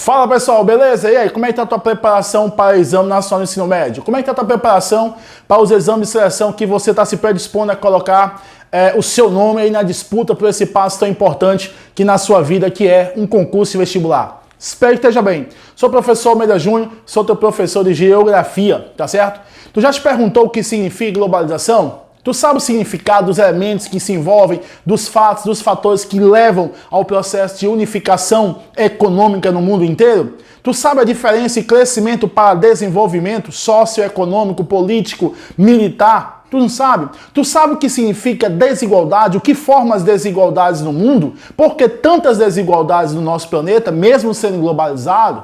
Fala pessoal, beleza? E aí, como é que tá a tua preparação para o Exame Nacional do Ensino Médio? Como é que tá a tua preparação para os exames de seleção que você está se predispondo a colocar o seu nome aí na disputa por esse passo tão importante que na sua vida, que é um concurso vestibular? Espero que esteja bem. Sou o professor Almeida Júnior, sou teu professor de Geografia, tá certo? Tu já te perguntou o que significa globalização? Tu sabe o significado dos elementos que se envolvem, dos fatos, dos fatores que levam ao processo de unificação econômica no mundo inteiro? Tu sabe a diferença de crescimento para desenvolvimento socioeconômico, político, militar? Tu não sabe? Tu sabe o que significa desigualdade, o que forma as desigualdades no mundo? Por que tantas desigualdades no nosso planeta, mesmo sendo globalizado?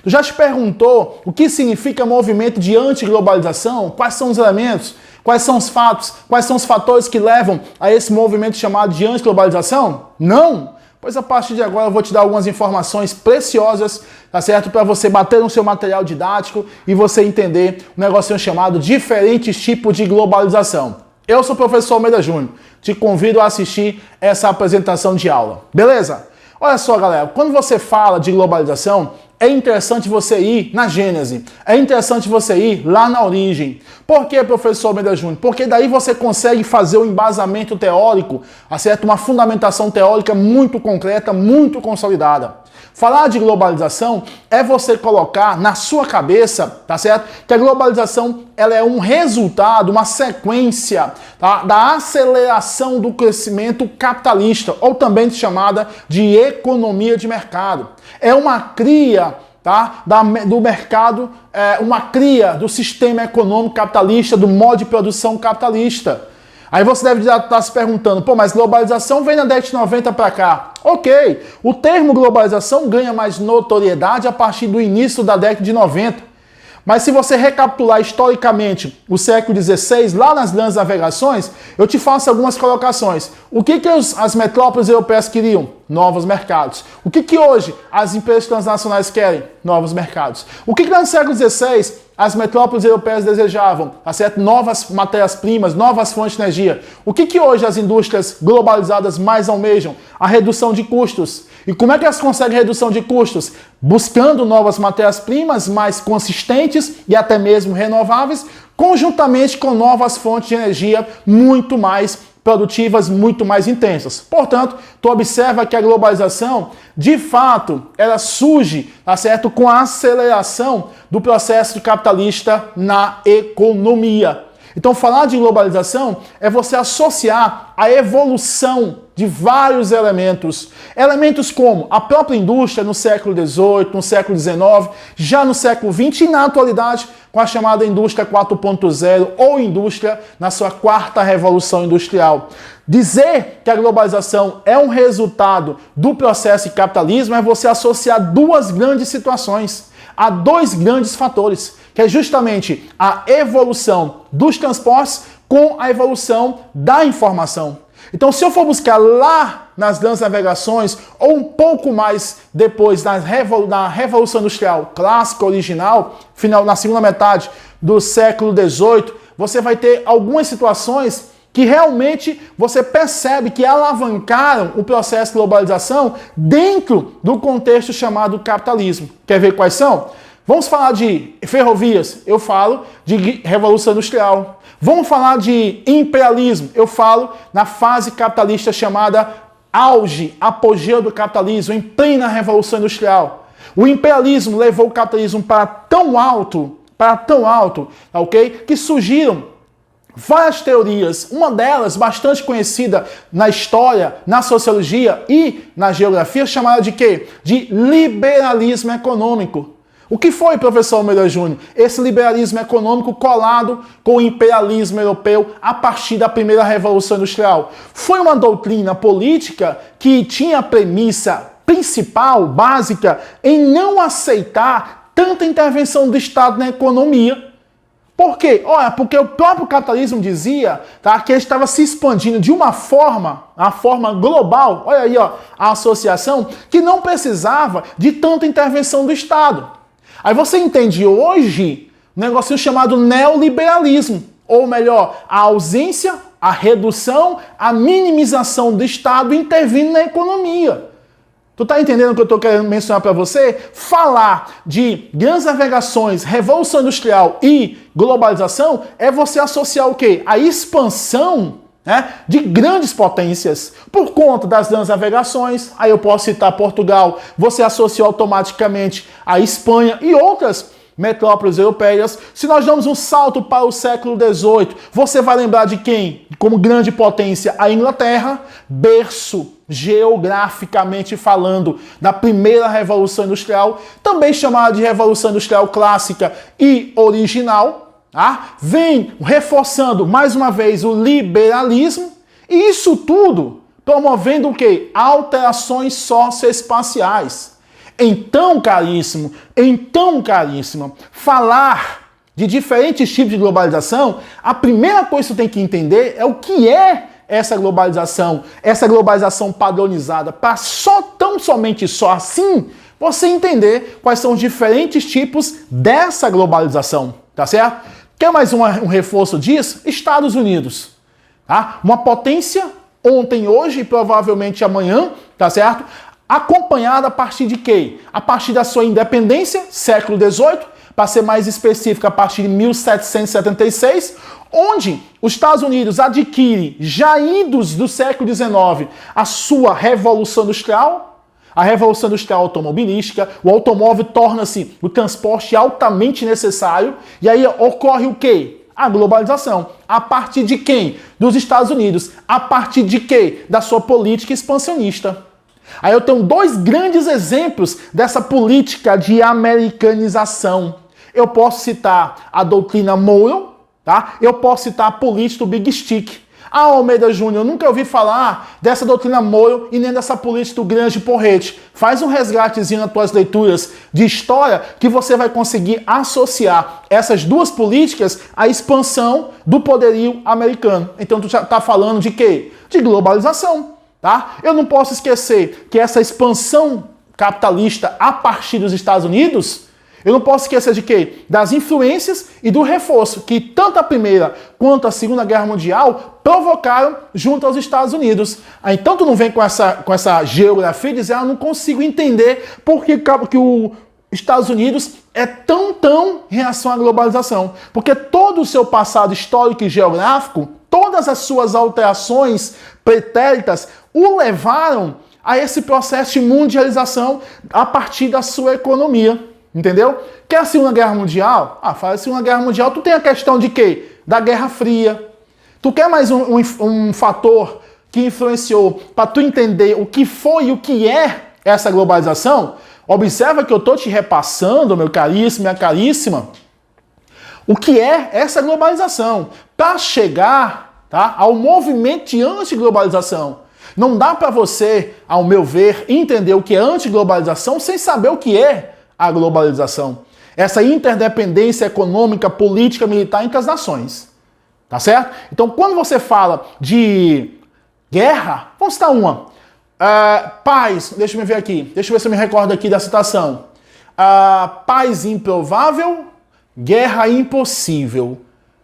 Tu já te perguntou o que significa movimento de antiglobalização? Quais são os elementos? Quais são os fatos? Quais são os fatores que levam a esse movimento chamado de antiglobalização? Não? Pois a partir de agora eu vou te dar algumas informações preciosas, tá certo? Para você bater no seu material didático e você entender um negocinho chamado diferentes tipos de globalização. Eu sou o professor Almeida Júnior. Te convido a assistir essa apresentação de aula. Beleza? Olha só, galera. Quando você fala de globalização, é interessante você ir na Gênese, é interessante você ir lá na origem. Por que, professor Almeida Júnior? Porque daí você consegue fazer um embasamento teórico, certo? Uma fundamentação teórica muito concreta, muito consolidada. Falar de globalização é você colocar na sua cabeça, tá certo? Que a globalização ela é um resultado, uma sequência, tá? Da aceleração do crescimento capitalista, ou também chamada de economia de mercado. É uma cria, tá? Do mercado, uma cria do sistema econômico capitalista, do modo de produção capitalista. Aí você deve estar se perguntando, pô, mas globalização vem na década de 90 para cá. Ok, o termo globalização ganha mais notoriedade a partir do início da década de 90. Mas se você recapitular historicamente o século XVI, lá nas grandes navegações, eu te faço algumas colocações. O que as metrópoles europeias queriam? Novos mercados. O que hoje as empresas transnacionais querem? Novos mercados. O que lá no século XVI as metrópoles europeias desejavam? Tá certo? Novas matérias-primas, novas fontes de energia. O que hoje as indústrias globalizadas mais almejam? A redução de custos. E como é que elas conseguem redução de custos? Buscando novas matérias-primas mais consistentes e até mesmo renováveis, conjuntamente com novas fontes de energia muito mais produtivas, muito mais intensas. Portanto, tu observa que a globalização, de fato, ela surge, tá certo, com a aceleração do processo capitalista na economia. Então, falar de globalização é você associar a evolução de vários elementos. Elementos como a própria indústria no século XVIII, no século XIX, já no século XX e na atualidade com a chamada indústria 4.0 ou indústria na sua quarta revolução industrial. Dizer que a globalização é um resultado do processo de capitalismo é você associar duas grandes situações. Há dois grandes fatores, que é justamente a evolução dos transportes com a evolução da informação. Então, se eu for buscar lá nas grandes navegações, ou um pouco mais depois na Revolução Industrial clássica, original, na segunda metade do século XVIII, você vai ter algumas situações que realmente você percebe que alavancaram o processo de globalização dentro do contexto chamado capitalismo. Quer ver quais são? Vamos falar de ferrovias, eu falo de Revolução Industrial. Vamos falar de imperialismo, eu falo na fase capitalista chamada auge, apogeu do capitalismo, em plena Revolução Industrial. O imperialismo levou o capitalismo para tão alto, ok? Que surgiram várias teorias, uma delas bastante conhecida na história, na sociologia e na geografia, chamada de quê? De liberalismo econômico. O que foi, professor Almeida Júnior? Esse liberalismo econômico colado com o imperialismo europeu a partir da primeira Revolução Industrial. Foi uma doutrina política que tinha a premissa principal, básica, em não aceitar tanta intervenção do Estado na economia. Por quê? Olha, porque o próprio capitalismo dizia, tá, que ele estava se expandindo de uma forma global, olha aí, ó, a associação, que não precisava de tanta intervenção do Estado. Aí você entende hoje um negocinho chamado neoliberalismo, ou melhor, a ausência, a redução, a minimização do Estado intervindo na economia. Tu tá entendendo o que eu tô querendo mencionar para você? Falar de grandes navegações, revolução industrial e globalização é você associar o quê? A expansão, né, de grandes potências por conta das grandes navegações. Aí eu posso citar Portugal, você associa automaticamente a Espanha e outras metrópoles europeias. Se nós damos um salto para o século XVIII, você vai lembrar de quem? Como grande potência, a Inglaterra, berço, geograficamente falando, da primeira Revolução Industrial, também chamada de Revolução Industrial Clássica e Original, tá? Vem reforçando, mais uma vez, o liberalismo, e isso tudo promovendo o quê? Alterações socioespaciais. Então, caríssima, falar de diferentes tipos de globalização, a primeira coisa que você tem que entender é o que é essa globalização padronizada, para somente assim, você entender quais são os diferentes tipos dessa globalização, tá certo? Quer mais um reforço disso? Estados Unidos, tá? Uma potência ontem, hoje e provavelmente amanhã, tá certo? Acompanhada a partir de quê? A partir da sua independência, século XVIII, para ser mais específico, a partir de 1776, onde os Estados Unidos adquirem, já idos do século XIX, a sua Revolução Industrial, a Revolução Industrial automobilística, o automóvel torna-se o transporte altamente necessário, e aí ocorre o quê? A globalização. A partir de quem? Dos Estados Unidos. A partir de quê? Da sua política expansionista. Aí eu tenho dois grandes exemplos dessa política de americanização. Eu posso citar a doutrina Monroe, tá? Eu posso citar a política do Big Stick. Ah, Almeida Júnior, eu nunca ouvi falar dessa doutrina Monroe e nem dessa política do grande porrete. Faz um resgatezinho nas tuas leituras de história que você vai conseguir associar essas duas políticas à expansão do poderio americano. Então tu já está falando de quê? De globalização. Tá? Eu não posso esquecer que essa expansão capitalista a partir dos Estados Unidos, eu não posso esquecer de quê? Das influências e do reforço que tanto a Primeira quanto a Segunda Guerra Mundial provocaram junto aos Estados Unidos. Aí, então tu não vem com essa geografia e dizer, eu não consigo entender por que os Estados Unidos é tão em relação à globalização. Porque todo o seu passado histórico e geográfico, todas as suas alterações pretéritas o levaram a esse processo de mundialização a partir da sua economia. Entendeu? Quer a Segunda Guerra Mundial? Ah, fala a Segunda Guerra Mundial, tu tem a questão de quê? Da Guerra Fria. Tu quer mais um fator que influenciou para tu entender o que foi e o que é essa globalização? Observa que eu estou te repassando, meu caríssimo, minha caríssima, o que é essa globalização, para chegar, tá, ao movimento de antiglobalização. Não dá para você, ao meu ver, entender o que é antiglobalização sem saber o que é a globalização. Essa interdependência econômica, política, militar entre as nações. Tá certo? Então, quando você fala de guerra, vamos citar uma. Paz, deixa eu ver aqui. Deixa eu ver se eu me recordo aqui da citação. Paz improvável, guerra impossível.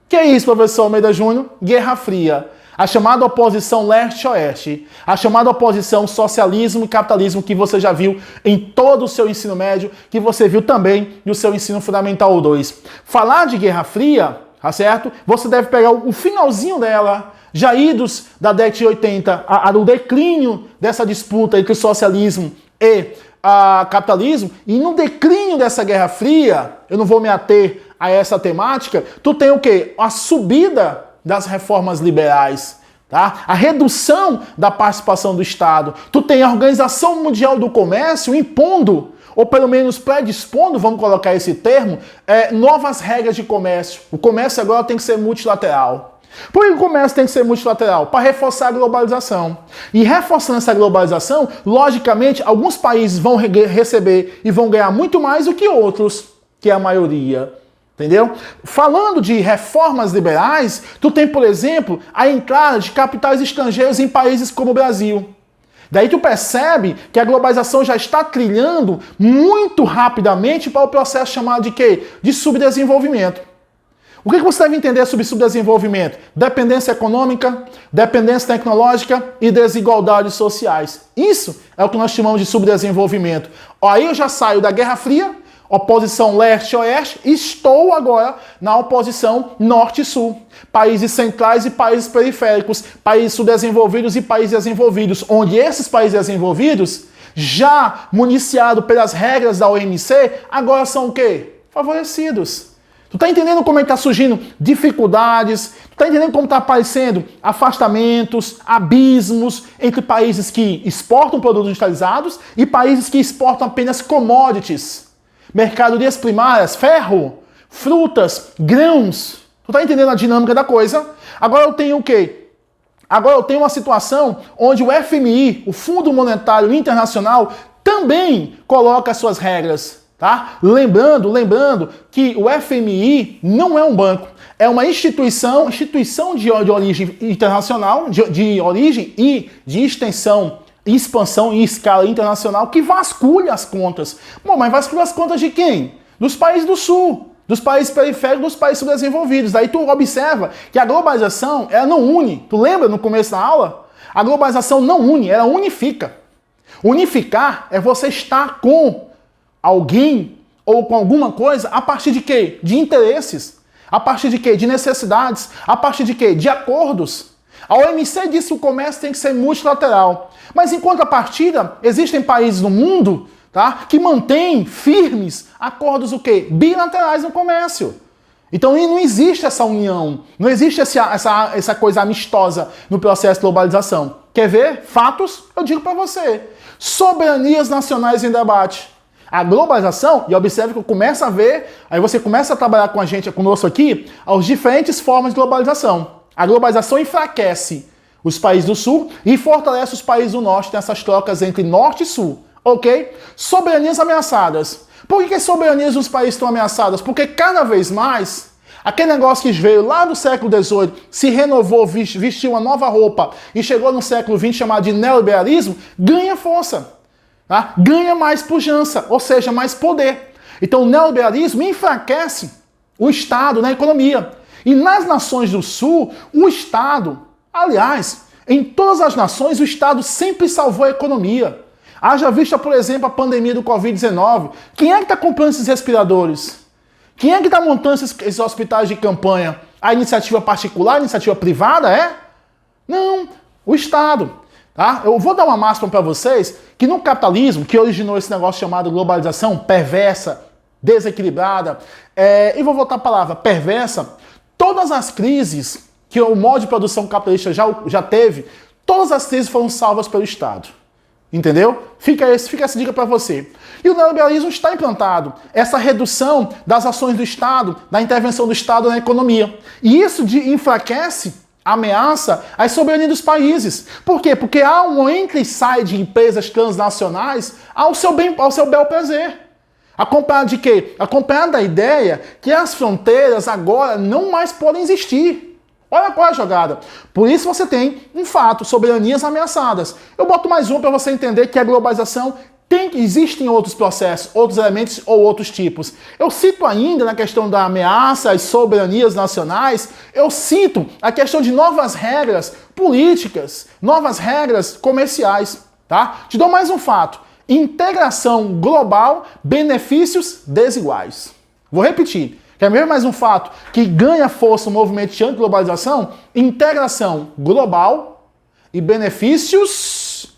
Que é isso, professor Almeida Júnior? Guerra Fria. A chamada oposição leste-oeste, a chamada oposição socialismo e capitalismo que você já viu em todo o seu ensino médio, que você viu também no seu ensino fundamental 2. Falar de Guerra Fria, tá certo? Você deve pegar o finalzinho dela, já idos da década de 80, o declínio dessa disputa entre socialismo e capitalismo, e no declínio dessa Guerra Fria, eu não vou me ater a essa temática, tu tem o quê? A subida das reformas liberais, tá? A redução da participação do Estado. Tu tem a Organização Mundial do Comércio impondo, ou pelo menos predispondo, vamos colocar esse termo, novas regras de comércio. O comércio agora tem que ser multilateral. Por que o comércio tem que ser multilateral? Para reforçar a globalização. E reforçando essa globalização, logicamente, alguns países vão receber e vão ganhar muito mais do que outros, que é a maioria. Entendeu? Falando de reformas liberais, tu tem, por exemplo, a entrada de capitais estrangeiros em países como o Brasil. Daí tu percebe que a globalização já está trilhando muito rapidamente para o processo chamado de quê? De subdesenvolvimento. O que você deve entender sobre subdesenvolvimento? Dependência econômica, dependência tecnológica e desigualdades sociais. Isso é o que nós chamamos de subdesenvolvimento. Aí eu já saio da Guerra Fria, oposição leste-oeste, e estou agora na oposição norte-sul. Países centrais e países periféricos, países subdesenvolvidos e países desenvolvidos, onde esses países desenvolvidos, já municiados pelas regras da OMC, agora são o quê? Favorecidos. Tu tá entendendo como é que tá surgindo dificuldades? Tu tá entendendo como tá aparecendo afastamentos, abismos entre países que exportam produtos industrializados e países que exportam apenas commodities, mercadorias primárias, ferro, frutas, grãos. Tu tá entendendo a dinâmica da coisa? Agora eu tenho o quê? Agora eu tenho uma situação onde o FMI, o Fundo Monetário Internacional, também coloca as suas regras. Tá? Lembrando que o FMI não é um banco, é uma instituição de origem internacional, de origem e de extensão, expansão em escala internacional, que vasculha as contas. Bom, mas vasculha as contas de quem? Dos países do Sul, dos países periféricos, dos países subdesenvolvidos. Daí tu observa que a globalização, ela não une. Tu lembra no começo da aula? A globalização não une, ela unifica. Unificar é você estar com alguém ou com alguma coisa a partir de quê? De interesses. A partir de quê? De necessidades. A partir de quê? De acordos. A OMC diz que o comércio tem que ser multilateral. Mas em contrapartida, existem países no mundo, tá, que mantêm firmes acordos o quê? Bilaterais no comércio. Então não existe essa união, não existe essa coisa amistosa no processo de globalização. Quer ver? Fatos? Eu digo para você. Soberanias nacionais em debate. A globalização, e observe que eu começo a ver, aí você começa a trabalhar com a gente, conosco aqui, as diferentes formas de globalização. A globalização enfraquece os países do sul e fortalece os países do norte nessas trocas entre norte e sul, ok? Soberanias ameaçadas. Por que as soberanias dos países estão ameaçadas? Porque cada vez mais, aquele negócio que veio lá do século XVIII, se renovou, vestiu uma nova roupa e chegou no século XX chamado de neoliberalismo, ganha força. Tá? Ganha mais pujança, ou seja, mais poder. Então o neoliberalismo enfraquece o Estado na economia. E nas nações do Sul, o Estado, aliás, em todas as nações, o Estado sempre salvou a economia. Haja vista, por exemplo, a pandemia do Covid-19. Quem é que está comprando esses respiradores? Quem é que está montando esses hospitais de campanha? A iniciativa particular, a iniciativa privada, é? Não, o Estado. Tá? Eu vou dar uma máxima para vocês que no capitalismo, que originou esse negócio chamado globalização perversa, desequilibrada, e vou voltar a palavra perversa, todas as crises que o modo de produção capitalista já teve, todas as crises foram salvas pelo Estado. Entendeu? Fica essa dica para você. E o neoliberalismo está implantado. Essa redução das ações do Estado, da intervenção do Estado na economia. E isso enfraquece, ameaça as soberanias dos países. Por quê? Porque há um entra e sai de empresas transnacionais ao seu bel prazer. Acompanhado de quê? Acompanhado da ideia que as fronteiras agora não mais podem existir. Olha qual é a jogada. Por isso você tem um fato, soberanias ameaçadas. Eu boto mais um para você entender que a globalização existem outros processos, outros elementos ou outros tipos. Eu cito ainda na questão da ameaça às soberanias nacionais, eu cito a questão de novas regras políticas, novas regras comerciais. Tá? Te dou mais um fato. Integração global, benefícios desiguais. Vou repetir. Quer ver mais um fato que ganha força no movimento de antiglobalização? Integração global e benefícios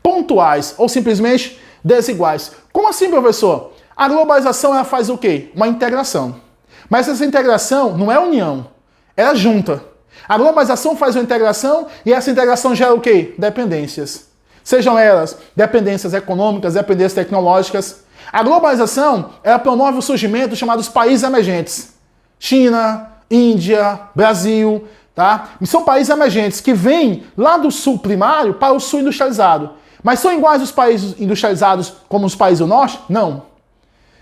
pontuais ou simplesmente desiguais. Como assim, professor? A globalização ela faz o quê? Uma integração. Mas essa integração não é união, ela junta. A globalização faz uma integração e essa integração gera o quê? Dependências. Sejam elas dependências econômicas, dependências tecnológicas. A globalização ela promove o surgimento dos chamados países emergentes. China, Índia, Brasil, tá? São países emergentes que vêm lá do sul primário para o sul industrializado. Mas são iguais os países industrializados como os países do norte? Não.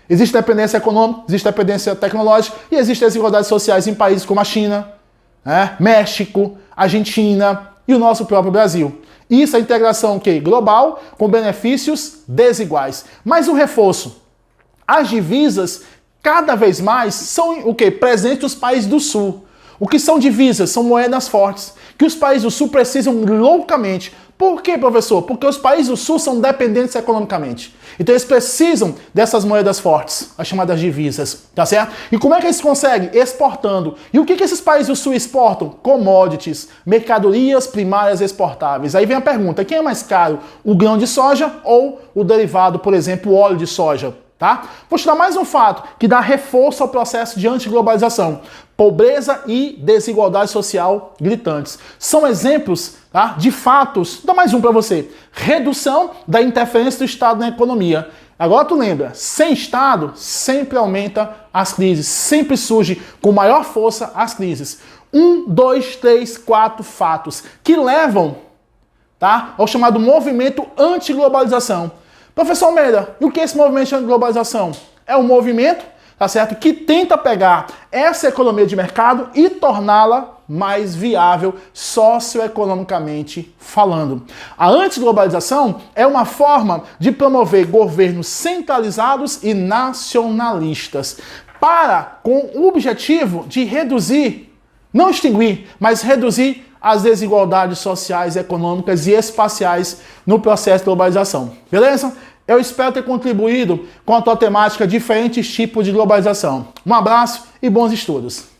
Existe dependência econômica, existe dependência tecnológica e existem desigualdades sociais em países como a China, México, Argentina e o nosso próprio Brasil. Isso é a integração global com benefícios desiguais. Mas o reforço. As divisas cada vez mais são o quê? Presentes nos países do Sul. O que são divisas? São moedas fortes, que os países do Sul precisam loucamente. Por quê, professor? Porque os países do Sul são dependentes economicamente. Então eles precisam dessas moedas fortes, as chamadas divisas, tá certo? E como é que eles conseguem? Exportando. E o que esses países do Sul exportam? Commodities, mercadorias primárias exportáveis. Aí vem a pergunta, quem é mais caro? O grão de soja ou o derivado, por exemplo, o óleo de soja? Tá? Vou te dar mais um fato que dá reforço ao processo de antiglobalização. Pobreza e desigualdade social gritantes. São exemplos, tá, de fatos. Vou dar mais um para você. Redução da interferência do Estado na economia. Agora tu lembra, sem Estado sempre aumenta as crises, sempre surge com maior força as crises. 1, 2, 3, 4 fatos que levam, tá, ao chamado movimento antiglobalização. Professor Almeida, e o que é esse movimento de globalização? É um movimento, tá certo, que tenta pegar essa economia de mercado e torná-la mais viável socioeconomicamente falando. A antiglobalização é uma forma de promover governos centralizados e nacionalistas com o objetivo de reduzir, não extinguir, mas reduzir as desigualdades sociais, econômicas e espaciais no processo de globalização. Beleza? Eu espero ter contribuído com a tua temática diferentes tipos de globalização. Um abraço e bons estudos.